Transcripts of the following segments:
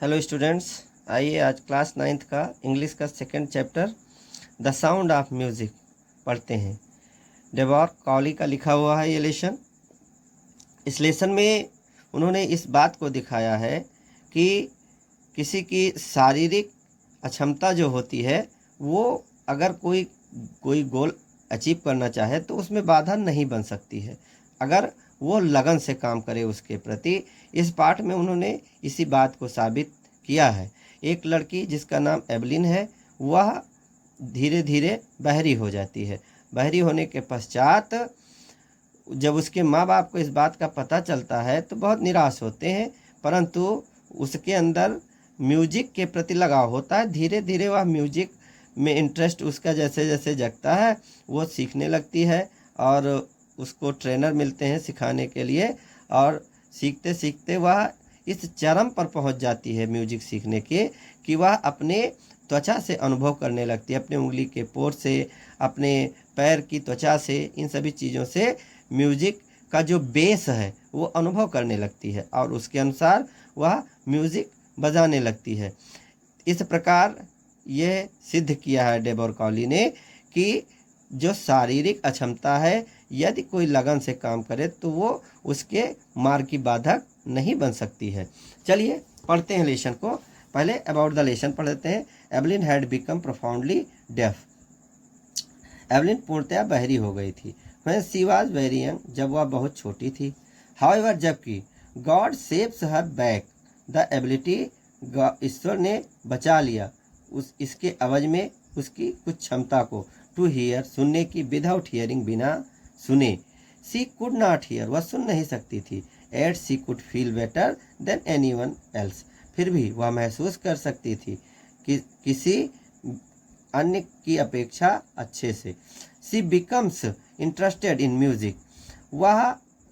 Hello students, आइए आज class 9th का इंग्लिश का second chapter the sound of music पढ़ते हैं। डेबॉर कॉली का लिखा हुआ है ये लेसन। इस लेसन में उन्होंने इस बात को दिखाया है कि किसी की शारीरिक अक्षमता जो होती है वो अगर कोई कोई गोल अचीव करना चाहे तो उसमें बाधा नहीं बन सकती है अगर वो लगन से काम करे उसके प्रति। इस पाठ में उन्होंने इसी बात को साबित किया है। एक लड़की जिसका नाम एवलिन है, वह धीरे धीरे बहरी हो जाती है। बहरी होने के पश्चात जब उसके माँ बाप को इस बात का पता चलता है तो बहुत निराश होते हैं, परंतु उसके अंदर म्यूजिक के प्रति लगाव होता है। धीरे धीरे वह म्यूजिक में इंटरेस्ट उसका जैसे जैसे जगता है वो सीखने लगती है और उसको ट्रेनर मिलते हैं सिखाने के लिए, और सीखते सीखते वह इस चरम पर पहुंच जाती है म्यूजिक सीखने के कि वह अपने त्वचा से अनुभव करने लगती है, अपने उंगली के पोर से, अपने पैर की त्वचा से, इन सभी चीज़ों से म्यूजिक का जो बेस है वो अनुभव करने लगती है और उसके अनुसार वह म्यूजिक बजाने लगती है। इस प्रकार यह सिद्ध किया है डेबोर कॉली ने कि जो शारीरिक अक्षमता है यदि कोई लगन से काम करे तो वो उसके मार्ग की बाधक नहीं बन सकती है। चलिए पढ़ते हैं लेसन को। पहले अबाउट द लेसन पढ़ लेते हैं। Evelyn had become profoundly deaf. Evelyn पूर्णतया बहरी हो गई थी। When she was very young, जब वह बहुत छोटी थी। हाउएवर, जबकि God saves her back the ability, ईश्वर ने बचा लिया इसके अवज में उसकी कुछ क्षमता को, टू हियर, सुनने की, विदाउट हियरिंग, बिना सुने। सी कुड नॉट हियर, वह सुन नहीं सकती थी। Yet she could feel better than anyone else, फिर भी वह महसूस कर सकती थी कि किसी अन्य की अपेक्षा अच्छे से। सी बिकम्स इंटरेस्टेड इन म्यूजिक, वह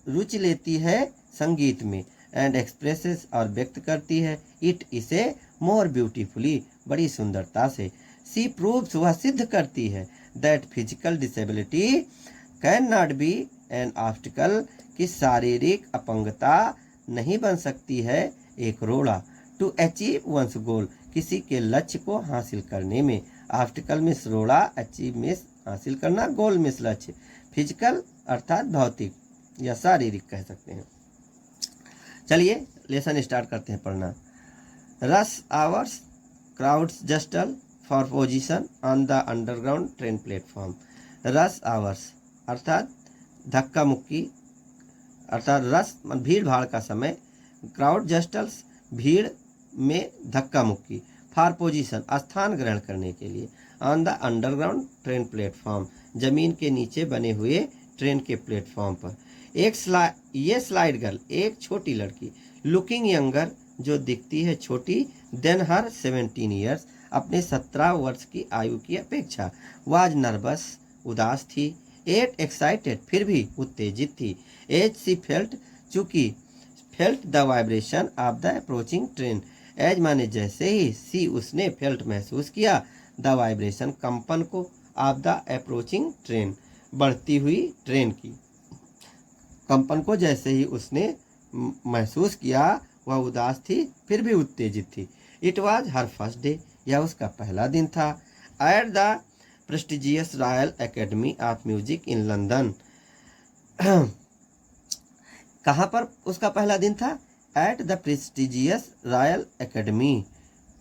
रुचि लेती है संगीत में। एंड एक्सप्रेसेस, और व्यक्त करती है इट इसे मोर ब्यूटीफुली, बड़ी सुंदरता से। सी प्रूव्स, वह सिद्ध करती है that physical disability can not be an obstacle, कि शारीरिक अपंगता नहीं बन सकती है एक रोड़ा। टू अचीव वंस गोल, किसी के लक्ष्य को हासिल करने में। ऑब्स्टिकल मीन्स रोड़ा, अचीव मीन्स हासिल करना, गोल मीन्स लक्ष्य। फिजिकल अर्थात भौतिक या शारीरिक कह सकते हैं। चलिए लेसन स्टार्ट करते हैं पढ़ना। Rush hours crowds jostle for position on the underground train platform. Rush hours अर्थात धक्का मुक्की, अर्थात रश भीड़ भाड़ का समय, क्राउड जस्टल्स भीड़ में धक्का मुक्की, फॉर पोजीशन स्थान ग्रहण करने के लिए, on the underground train platform जमीन के नीचे बने हुए ट्रेन के प्लेटफॉर्म पर। ये स्लाइड गर्ल, एक छोटी लड़की, लुकिंग यंगर, जो दिखती है छोटी, देन हर 17 ईयर्स, अपने 17 वर्ष की आयु की अपेक्षा। वाज नर्वस, उदास थी। एट एक्साइटेड, फिर भी उत्तेजित थी। एज सी फेल्ट, चूंकि felt the vibration of the approaching train, as माने जैसे ही, सी उसने, फेल्ट महसूस किया, द वाइब्रेशन कंपन को, ऑफ द अप्रोचिंग ट्रेन बढ़ती हुई ट्रेन की कंपन को जैसे ही उसने महसूस किया, वह उदास थी फिर भी उत्तेजित थी। It was her first day, यह उसका पहला दिन था। At the prestigious royal Academy of music in London, कहाँ पर उसका पहला दिन था? At the prestigious royal academy,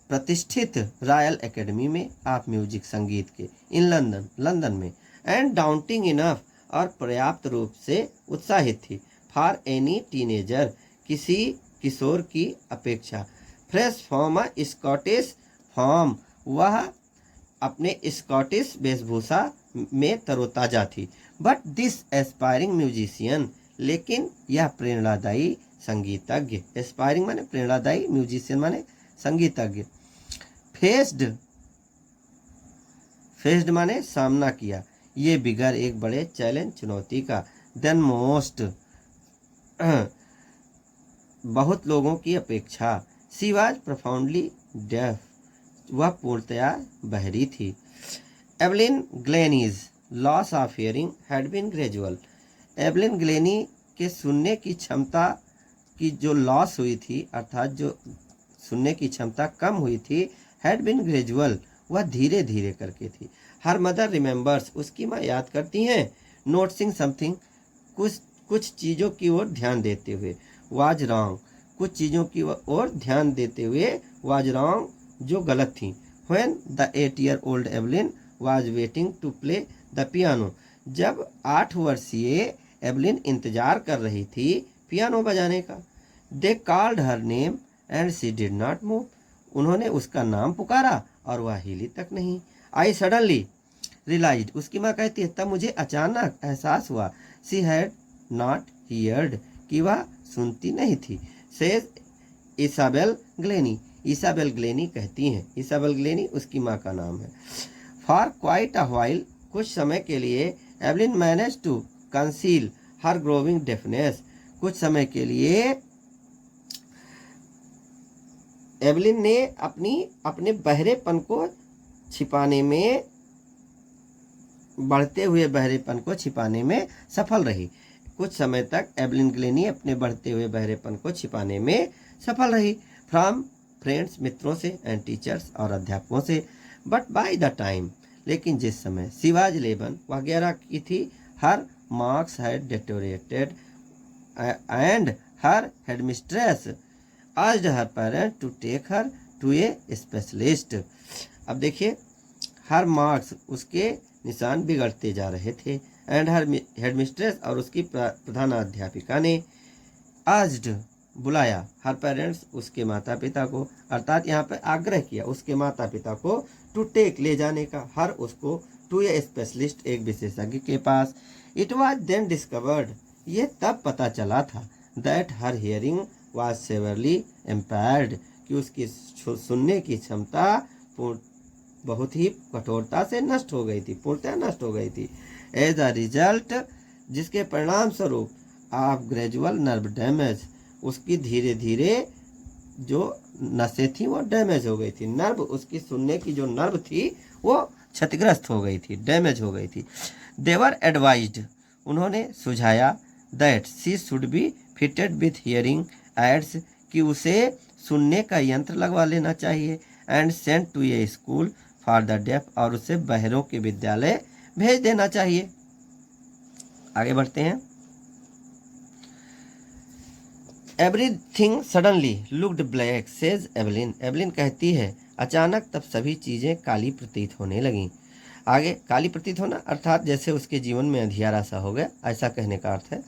प्रतिष्ठित रॉयल एकेडमी में, ऑफ म्यूजिक, संगीत के, इन लंदन, लंदन में। एंड डाउंटिंग इनफ, और पर्याप्त रूप से उत्साहित थी, फॉर एनी टीनेजर, किसी किशोर की अपेक्षा। फ्रेश फॉर्म, स्कॉटिश फॉर्म, वह अपने स्कॉटिश वेशभूषा में तरोताजा थी। बट दिस एस्पायरिंग म्यूजिशियन, लेकिन यह प्रेरणादायी संगीतज्ञ, एस्पायरिंग माने प्रेरणादायी, म्यूजिशियन माने संगीतज्ञ। फेस्ड, फेस्ड माने सामना किया, ये बिगर, एक बड़े चैलेंज, चुनौती का। देन मोस्ट, बहुत लोगों की अपेक्षा। सी वाज प्रोफाउंडली डेफ, वह पूर्णतया बहरी थी। Evelyn Glennie's loss of hearing had been gradual, Evelyn Glennie के सुनने की क्षमता की जो लॉस हुई थी, अर्थात जो सुनने की क्षमता कम हुई थी हैड बिन ग्रेजुअल, वह धीरे धीरे करके थी। हर मदर रिमेंबर्स, उसकी माँ याद करती हैं, नोटिसिंग समथिंग, कुछ कुछ चीज़ों की ओर ध्यान देते हुए, वाज रॉन्ग, कुछ चीज़ों की ओर ध्यान देते हुए, वाज रॉन्ग, जो गलत थी। When the 8-year-old Evelyn was waiting to play the piano, जब 8 वर्षीय एवलिन इंतजार कर रही थी पियानो बजाने का। They called her name and she did not move, उन्होंने उसका नाम पुकारा और वह हिली तक नहीं। आई सडनली रियलाइज्ड, उसकी माँ कहती है तब मुझे अचानक एहसास हुआ, शी हैड नॉट हियर्ड, कि वह सुनती नहीं थी। Says Isabel Glennie, Isabel Glennie कहती हैं, इसाबेल ग्लेनी उसकी माँ का नाम है। फॉर क्वाइट अ व्हाइल, कुछ समय के लिए Evelyn manage to conceal her growing deafness, कुछ समय के लिए एवलिन ने अपने बहरेपन को छिपाने में, बढ़ते हुए बहरेपन को छिपाने में सफल रही। कुछ समय तक एवलिन ग्लेनी अपने बढ़ते हुए बहरेपन को छिपाने में सफल रही, फ्रॉम फ्रेंड्स, मित्रों से, एंड टीचर्स, और अध्यापकों से। बट बाय द टाइम, लेकिन जिस समय शी वाज 11, वह 11 की थी, her marks had deteriorated and her headmistress asked her parents to take her to a specialist। अब देखिए, हर मार्क्स, उसके निशान बिगड़ते जा रहे थे, एंड हर हेडमिस्ट्रेस, और उसकी प्रधान अध्यापिका ने, आज्ड बुलाया, हर पेरेंट्स, उसके माता पिता को, अर्थात यहाँ पे आग्रह किया उसके माता पिता को, टू टेक, ले जाने का, हर उसको, टू ए स्पेशलिस्ट, एक विशेषज्ञ के पास। इट वाज देन डिस्कवर्ड, ये तब पता चला था, that her hearing was severely impaired, कि उसकी सुनने की क्षमता बहुत ही कठोरता से नष्ट हो गई थी, पूर्णतः नष्ट हो गई थी। एज अ रिजल्ट, जिसके परिणाम स्वरूप ऑफ ग्रेजुअल नर्व डैमेज, उसकी धीरे धीरे जो नसें थी वो डैमेज हो गई थी, नर्व, उसकी सुनने की जो नर्व थी वो क्षतिग्रस्त हो गई थी, डैमेज हो गई थी। देवर एडवाइज्ड, उन्होंने सुझाया, that she should be fitted with hearing aids, कि उसे सुनने का यंत्र लगवा लेना चाहिए, and sent to a school for the deaf, और उसे बहरों के विद्यालय भेज देना चाहिए। आगे बढ़ते हैं। Everything suddenly looked black, says Evelyn, Evelyn कहती है अचानक तब सभी चीज़ें काली प्रतीत होने लगीं। आगे, काली प्रतीत होना अर्थात जैसे उसके जीवन में अंधियारा सा हो गया, ऐसा कहने का अर्थ है।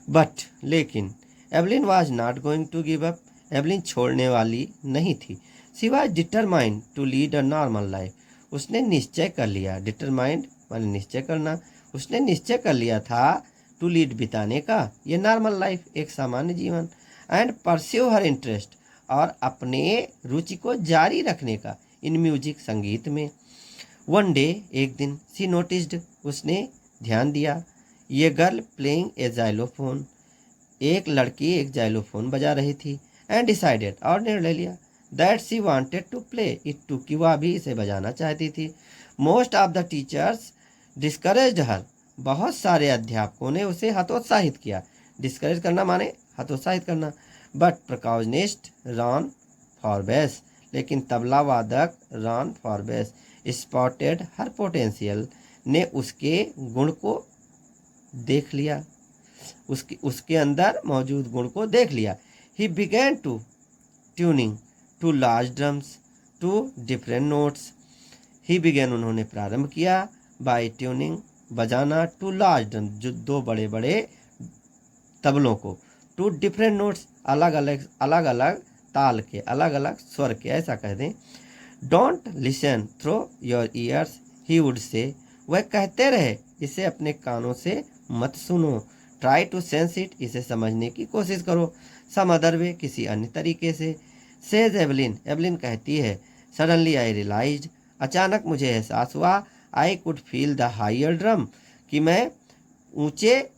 बट, लेकिन, Evelyn was not going to give up, Evelyn छोड़ने वाली नहीं थी। She was determined to lead a normal life, उसने निश्चय कर लिया, डिटरमाइंड माने निश्चय करना, उसने निश्चय कर लिया था, टू लीड, बिताने का, ये नॉर्मल लाइफ, एक सामान्य जीवन, एंड परस्यू हर इंटरेस्ट, और अपने रुचि को जारी रखने का, इन म्यूजिक, संगीत में। वन डे, एक दिन, सी नोटिस्ड, उसने ध्यान दिया, ये गर्ल प्लेइंग ए जाइलोफोन, एक लड़की एक जाइलोफोन बजा रही थी, एंड डिसाइडेड, और निर्णय लिया, that she wanted to play it too, कि वह भी इसे बजाना चाहती थी। Most of the teachers discouraged her, बहुत सारे अध्यापकों ने उसे हतोत्साहित किया, डिस्करेज करना माने हतोत्साहित करना। बट प्रकाशनिस्ट रॉन फॉर बेस, लेकिन तबला वादक Ron for base spotted her potential, ने उसके गुण को देख लिया, उसके अंदर मौजूद गुण को देख लिया। He began to tuning to large drums to different notes, he began, उन्होंने प्रारंभ किया, बाय ट्यूनिंग, बजाना, टू लार्ज ड्रम्स, जो दो बड़े बड़े तबलों को, टू डिफरेंट नोट्स, अलग अलग ताल के, अलग अलग स्वर के, ऐसा कह दें। Don't listen through your ears, he would say, वह कहते रहे, इसे अपने कानों से मत सुनो, ट्राई टू सेंस इट, इसे समझने की कोशिश करो, सम अदर वे, किसी अन्य तरीके से। सेज एवलिन, एवलिन कहती है, सडनली आई रियलाइज्ड, अचानक मुझे एहसास हुआ, I could feel the higher drum, कि मैं ऊंचे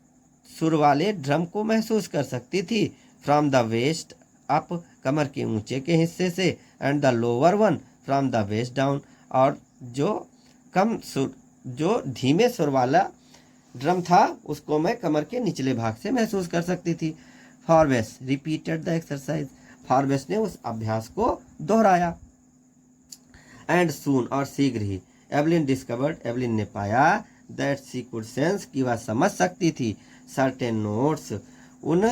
सुर वाले ड्रम को महसूस कर सकती थी, फ्रॉम द वेस्ट अप, कमर के ऊंचे के हिस्से से, and the lower one from the waist down, और जो कम सुर, जो धीमे सुर वाला ड्रम था उसको मैं कमर के निचले भाग से महसूस कर सकती थी। Forbes repeated the exercise, Forbes ने उस अभ्यास को दोहराया। एंड सून और शीघ्र ही एवलिन डिस्कवर्ड, एवलिन ने पाया दैट शी कुड सेंस कि वह समझ सकती थी सर्टेन नोट्स उन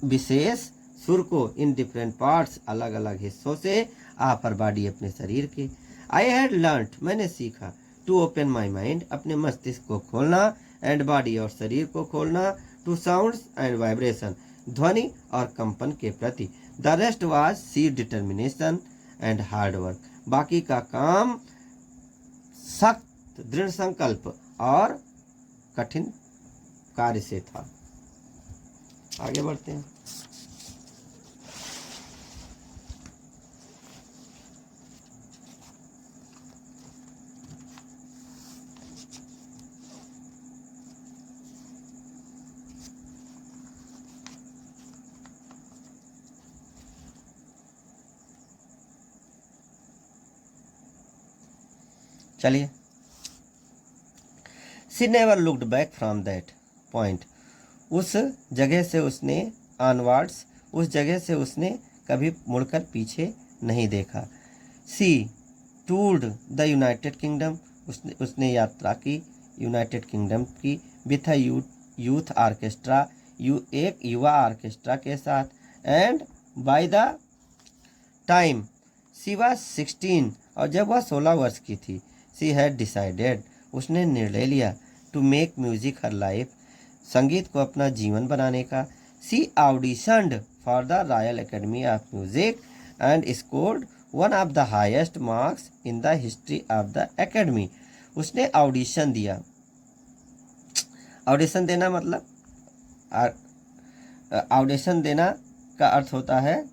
विशेष सुर को इन डिफरेंट पार्ट्स अलग अलग हिस्सों से ऑफ हर बॉडी अपने शरीर के। आई हैड लर्नड मैंने सीखा टू ओपन माई माइंड अपने मस्तिष्क को खोलना एंड बॉडी और शरीर को खोलना टू साउंड्स एंड वाइब्रेशन ध्वनि और कंपन के प्रति। The rest was sheer determination and hard work बाकी का काम सख्त दृढ़ संकल्प और कठिन कार्य से था। आगे बढ़ते हैं। चलिए। She never looked back from that point उस जगह से उसने ऑनवर्ड्स उस जगह से उसने कभी मुड़कर पीछे नहीं देखा। सी टूर्ड द यूनाइटेड किंगडम उसने यात्रा की यूनाइटेड किंगडम की विथ अ यूथ आर्केस्ट्रा एक युवा आर्केस्ट्रा के साथ। And by the time she was 16 और जब वह 16 वर्ष की थी शी हैड डिसाइडेड उसने निर्णय लिया to make music her life संगीत को अपना जीवन बनाने का। She auditioned for the Royal Academy of Music and scored one of the highest marks in the history of the academy उसने ऑडिशन दिया। ऑडिशन देना मतलब ऑडिशन देना का अर्थ होता है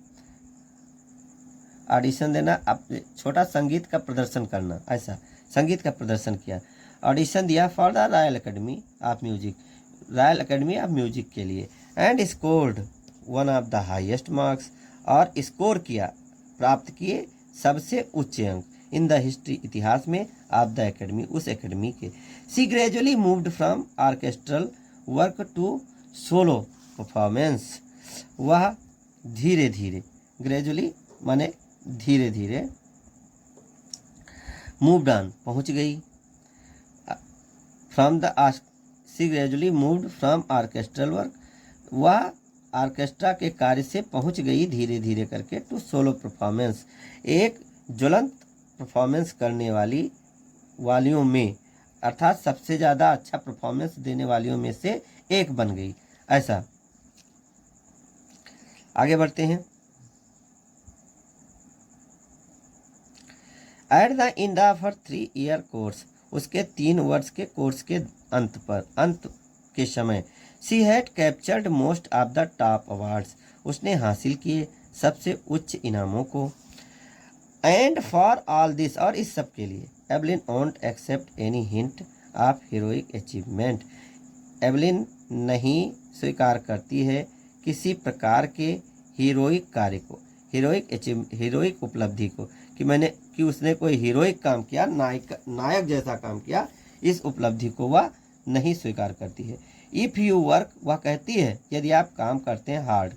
ऑडिशन देना अपने छोटा संगीत का प्रदर्शन करना। ऐसा संगीत का प्रदर्शन किया ऑडिशन दिया for the Royal Academy of music royal Academy of music के लिए। And scored one of the highest marks और स्कोर किया प्राप्त किए सबसे उच्च अंक इन द हिस्ट्री इतिहास में ऑफ द एकेडमी उस एकेडमी के। She gradually moved from orchestral work to solo performance वह धीरे धीरे ग्रेजुअली माने धीरे धीरे मूव्ड ऑन पहुँच गई from the she gradually moved from orchestral work वह ऑर्केस्ट्रा के कार्य से पहुंच गई धीरे धीरे करके टू सोलो परफॉर्मेंस एक ज्वलंत परफॉर्मेंस करने वालियों में अर्थात सबसे ज़्यादा अच्छा परफॉर्मेंस देने वालियों में से एक बन गई। ऐसा आगे बढ़ते हैं। At the end of her 3 year course उसके 3 वर्ष के कोर्स के अंत के समय she had captured most of the top awards उसने हासिल किए सबसे उच्च इनामों को। एंड फॉर ऑल दिस और इस सब के लिए Evelyn won't accept any hint of heroic achievement Evelyn नहीं स्वीकार करती है किसी प्रकार के हीरोइक कार्य को हीरोइक उपलब्धि को कि उसने कोई हीरोइक काम किया नायक जैसा काम किया इस उपलब्धि को वह नहीं स्वीकार करती है। इफ़ यू वर्क वह कहती है यदि आप काम करते हैं हार्ड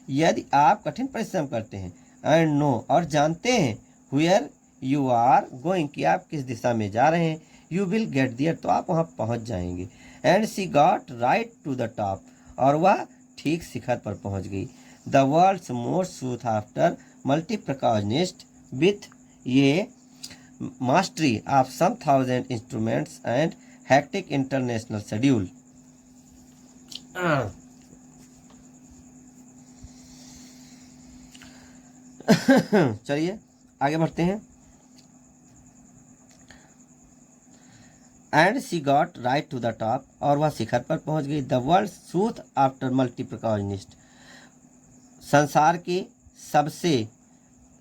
यदि आप कठिन परिश्रम करते हैं एंड नो और जानते हैं व्हेयर यू आर गोइंग कि आप किस दिशा में जा रहे हैं यू विल गेट देयर तो आप वहाँ पहुँच जाएंगे। And she got right to the top और वह ठीक शिखर पर पहुँच गई। The world's most sought after multi percussionist with ये mastery of some 1000 instruments and hectic international schedule. चलिए आगे बढ़ते हैं। And she got right to the top और वह शिखर पर पहुंच गई। The world sought after multi percussionist संसार के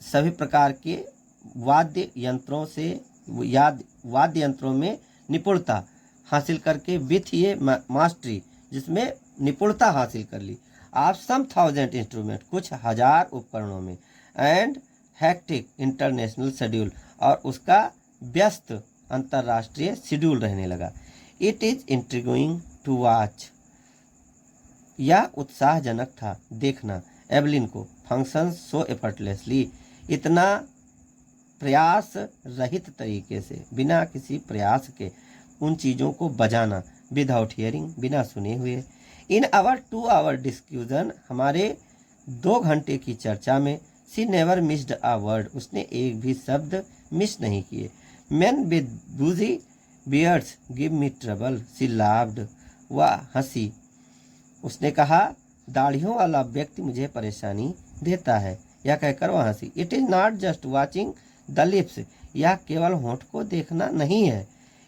सभी प्रकार के वाद्य यंत्रों में निपुणता हासिल करके विथ ये मास्टरी जिसमें निपुणता हासिल कर ली आप some 1000 इंस्ट्रूमेंट कुछ हजार उपकरणों में एंड हैक्टिक इंटरनेशनल शेड्यूल और उसका व्यस्त अंतर्राष्ट्रीय शेड्यूल रहने लगा। इट इज इंट्रिग्विंग टू वॉच यह उत्साहजनक था देखना। एवलिन को फंक्शन सो एफर्टलेसली, इतना प्रयास रहित तरीके से, बिना किसी प्रयास के उन चीज़ों को बजाना, विदाउट हियरिंग, बिना सुने हुए। इन आवर 2 आवर डिस्कशन, हमारे 2 घंटे की चर्चा में, सी नेवर मिस्ड अ वर्ड, उसने एक भी शब्द मिस नहीं किए। मैन विद बूजी बियर्ड्स गिव मी ट्रबल, सी लाफ्ड, वह हंसी, उसने कहा दाढ़ियों वाला व्यक्ति मुझे परेशानी देता है, यह कहकर वह हंसी। It is not just watching the lips, यह केवल होंठ को देखना नहीं है,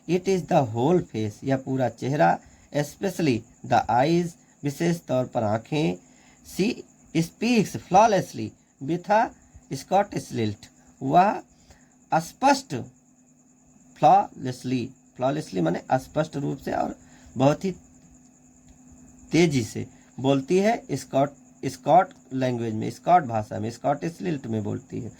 it is the whole face, यह पूरा चेहरा, स्पेशली द आईज, विशेष तौर पर आँखें। She speaks flawlessly with a Scottish lilt, वह स्पष्ट, फ्लॉलेसली माने स्पष्ट रूप से और बहुत ही तेजी से बोलती है, स्कॉट लैंग्वेज में, स्कॉट भाषा में, स्कॉटिश लिल्ट में बोलती है।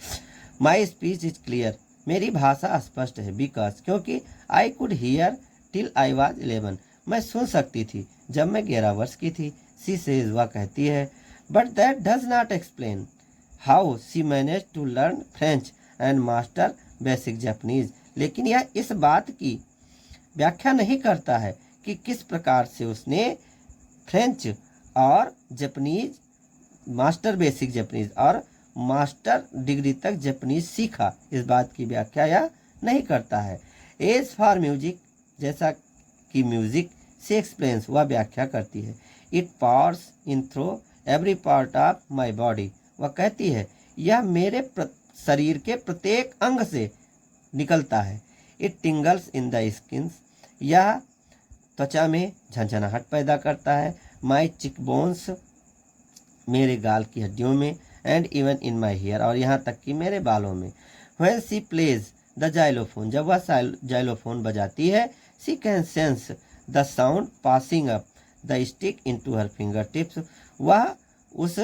माई स्पीच इज क्लियर, मेरी भाषा स्पष्ट है, बिकॉज, क्योंकि I could hear till I was 11, मैं सुन सकती थी जब मैं 11 वर्ष की थी। सी सेज, वह कहती है, but that does not explain how she manage to learn French and master basic Japanese, लेकिन यह इस बात की व्याख्या नहीं करता है कि किस प्रकार से उसने फ्रेंच और जापानीज, मास्टर बेसिक जापानीज और मास्टर डिग्री तक जापानीज सीखा, इस बात की व्याख्या यह नहीं करता है। एज फॉर म्यूजिक, जैसा कि म्यूजिक से एक्सप्लेन्स, वह व्याख्या करती है। It powers in through every part of my body, वह कहती है यह मेरे शरीर के प्रत्येक अंग से निकलता है। इट टिंगल्स इन द स्किन्स, यह त्वचा में झंझनाहट पैदा करता है। माई चिक बोन्स, मेरे गाल की हड्डियों में, and even in my hair, और यहाँ तक कि मेरे बालों में। When she plays the xylophone, जब वह जाइलोफोन बजाती है, she can sense the sound passing up the stick into her fingertips, वह उस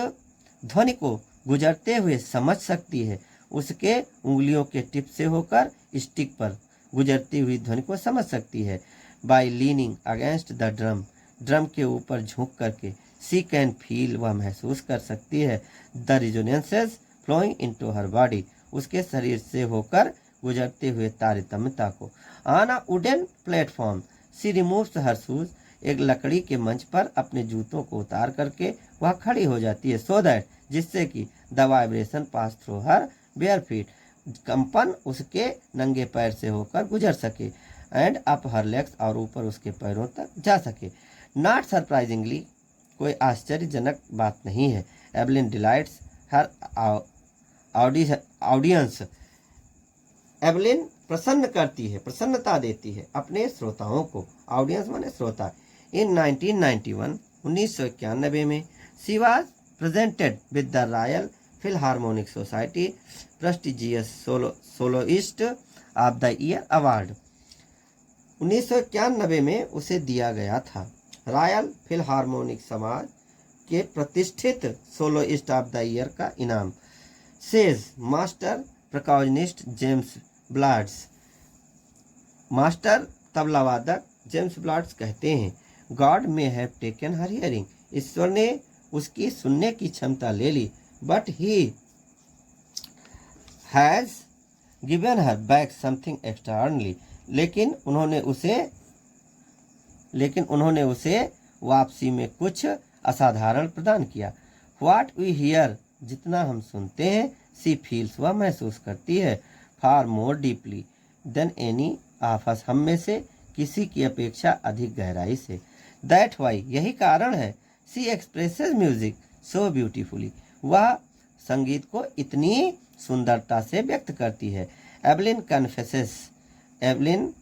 ध्वनि को गुजरते हुए समझ सकती है, उसके उंगलियों के टिप से होकर स्टिक पर गुजरती हुई ध्वनि को समझ सकती है। By leaning against the drum, drum के ऊपर झुक करके, सी कैन फील, वह महसूस कर सकती है, the resonances flowing into her body, उसके शरीर से होकर गुजरते हुए तारतम्यता को। On a wooden platform she removes her shoes, एक लकड़ी के मंच पर अपने जूतों को उतार करके वह खड़ी हो जाती है, सो दैट, जिससे कि the vibration pass through her bare feet, कंपन उसके नंगे पैर से होकर गुजर सके, एंड अप हर लेग्स, और ऊपर उसके पैरों तक जा सके। नॉट सरप्राइजिंगली, कोई आश्चर्यजनक बात नहीं है, एवलिन डिलाइट्स हर ऑडियंस, एवलिन प्रसन्न करती है, प्रसन्नता देती है अपने श्रोताओं को, ऑडियंस माने श्रोता। इन 1991, 1991 में she was presented with the royal Philharmonic society prestigious soloist of the year award, 1991 में उसे दिया गया था रॉयल फिलहार्मोनिक समाज के प्रतिष्ठित सोलोइस्ट ऑफ द ईयर का इनाम। Says master percussionist James Blades, master तबलावादक जेम्स ब्लाड्स कहते हैं, God may have taken her hearing, ईश्वर ने उसकी सुनने की क्षमता ले ली, but he has given her back something extraordinary, लेकिन उन्होंने उसे वापसी में कुछ असाधारण प्रदान किया। व्हाट वी हियर, जितना हम सुनते हैं, सी फील्स, वह महसूस करती है, far more deeply than any of us, हम में से किसी की अपेक्षा अधिक गहराई से। दैट वाई, यही कारण है, सी एक्सप्रेसेस म्यूजिक सो ब्यूटीफुली, वह संगीत को इतनी सुंदरता से व्यक्त करती है। एवलिन कन्फेसेस, एवलिन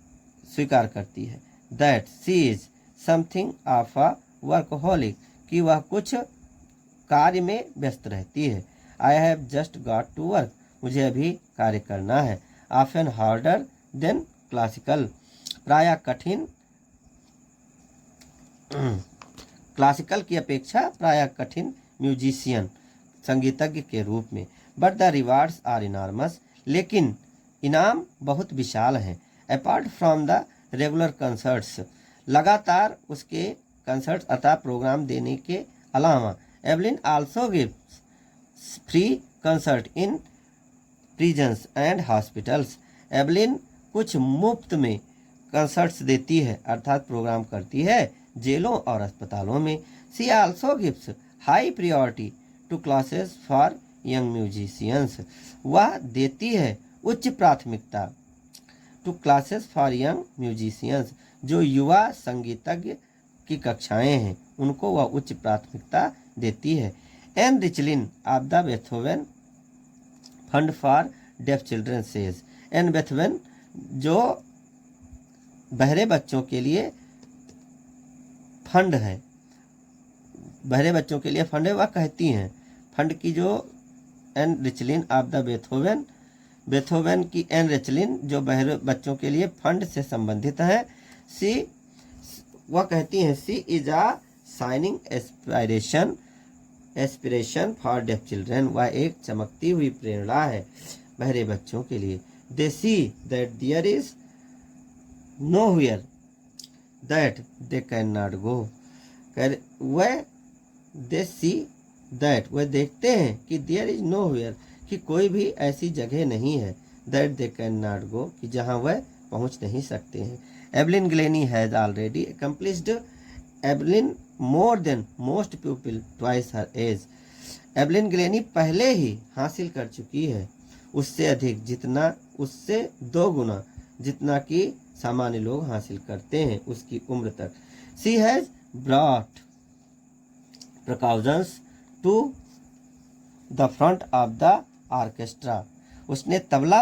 स्वीकार करती है, that she is something of a workaholic, कि वह कुछ कार्य में व्यस्त रहती है। I have just got to work, मुझे अभी कार्य करना है। ऑफन हार्डर देन क्लासिकल, प्रायः कठिन, क्लासिकल की अपेक्षा प्रायः कठिन म्यूजिशियन, संगीतज्ञ के रूप में। But the rewards are enormous, लेकिन इनाम बहुत विशाल हैं। Apart from the regular concerts, लगातार उसके कंसर्ट्स अथवा प्रोग्राम देने के अलावा, Evelyn also gives free concert in prisons and hospitals. Evelyn कुछ मुफ्त में कंसर्ट्स देती है अर्थात प्रोग्राम करती है जेलों और अस्पतालों में। She also gives high priority to classes for young musicians. वह देती है उच्च प्राथमिकता to classes for young musicians, जो युवा संगीतज्ञ की कक्षाएं हैं उनको वह उच्च प्राथमिकता देती है। Ann Richlin of the Beethoven Fund for def Children says. Ann Beethoven जो बहरे बच्चों के लिए फंड है, बहरे बच्चों के लिए फंड है, वह कहती हैं फंड की जो N Richlin of the Beethoven, Beethoven की एन रिचलिन जो बहरे बच्चों के लिए फंड से संबंधित है। सी वह कहती हैं she is a shining aspiration for def children. वह एक चमकती हुई प्रेरणा है बहरे बच्चों के लिए। They see that there is nowhere that they can not go. वह दे सी दैट वह देखते हैं कि देयर इज नो व्हेयर कि कोई भी ऐसी जगह नहीं है, that they can not go कि जहाँ वह पहुँच नहीं सकते हैं। Evelyn Glennie has already accomplished Evelyn more than most people twice her age. Evelyn Glennie पहले ही हासिल कर चुकी है उससे अधिक, जितना उससे 2 गुना जितना कि सामान्य लोग हासिल करते हैं उसकी उम्र तक। She has brought percussions to the front of the orchestra. उसने तबला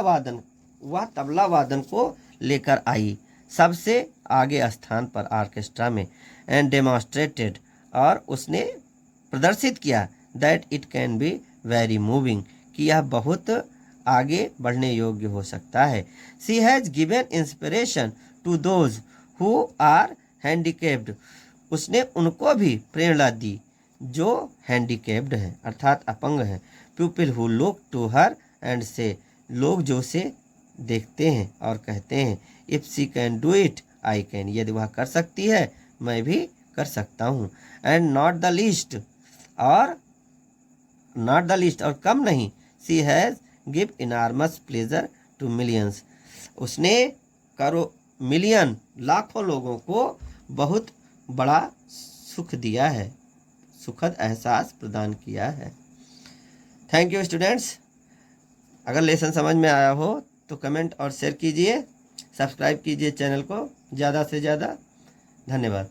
वादन को लेकर आई सबसे आगे स्थान पर ऑर्केस्ट्रा में। एंड डेमोन्स्ट्रेटेड और उसने प्रदर्शित किया that it can be very moving कि यह बहुत आगे बढ़ने योग्य हो सकता है। She has given inspiration to those who are handicapped. उसने उनको भी प्रेरणा दी जो हैंडीकेप्ड हैं अर्थात अपंग हैं। People who look to her and say, लोग जो उसे देखते हैं और कहते हैं if she can do it I can, यदि वह कर सकती है मैं भी कर सकता हूँ। एंड नॉट द लीस्ट और कम नहीं, she has give enormous pleasure to millions. उसने मिलियन लाखों लोगों को बहुत बड़ा सुख दिया है, सुखद एहसास प्रदान किया है। Thank you students. अगर लेसन समझ में आया हो तो कमेंट और शेयर कीजिए, सब्सक्राइब कीजिए चैनल को ज़्यादा से ज़्यादा। धन्यवाद।